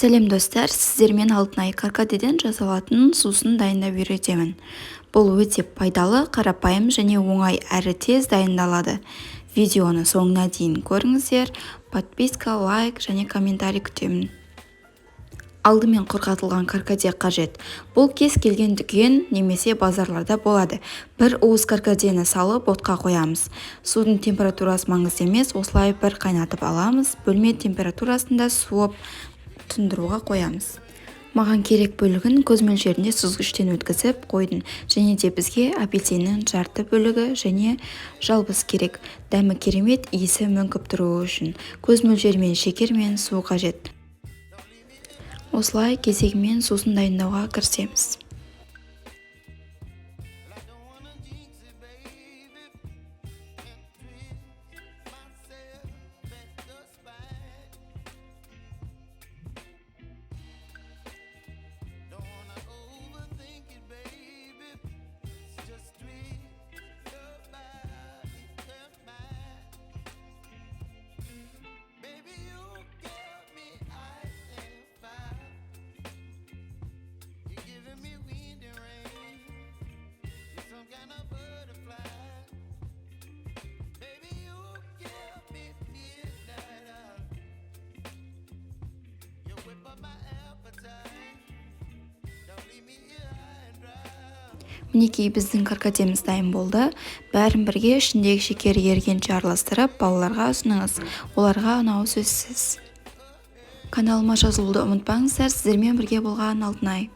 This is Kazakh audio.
Сәлем достар, сіздермен Алтынай каркадеден жасалатын сусын дайындап үйретемін. Бұл өте пайдалы, қарапайым және оңай әрі тез дайындалады. Видеоны соңына дейін көріңіздер. Подписка, лайк және комментарий күтемін. Алдымен құрғатылған каркаде қажет. Бұл кез келген дүкен немесе базарларда болады. Бір уыс каркадені салып отқа қоямыз. Судың температурасы маңызды емес, осылай бір қайнатып аламыз. Бөлме температурасында суып тұндыруға қоямыз. Маған керек бөлігін көз мөлшерінде сүзгіштен өткізіп қойдым, және де бізге апельсиннің жарты бөлігі және жалбыз керек. Дәмі керемет, иісі мүңкіп тұруы үшін көз мөлшерімен шекер мен су қажет. Осылай кезегімен сусын дайындауға кірісеміз. Мінекей біздің каркадеміз дайын болды. Бәрін бірге ішіндегі шекер ергенше араластырып, балаларға ұсыныңыз. Оларға ұнауы сөзсіз. Каналыма жазылуды ұмытпаңыздар. Сіздермен бірге болған Алтынай.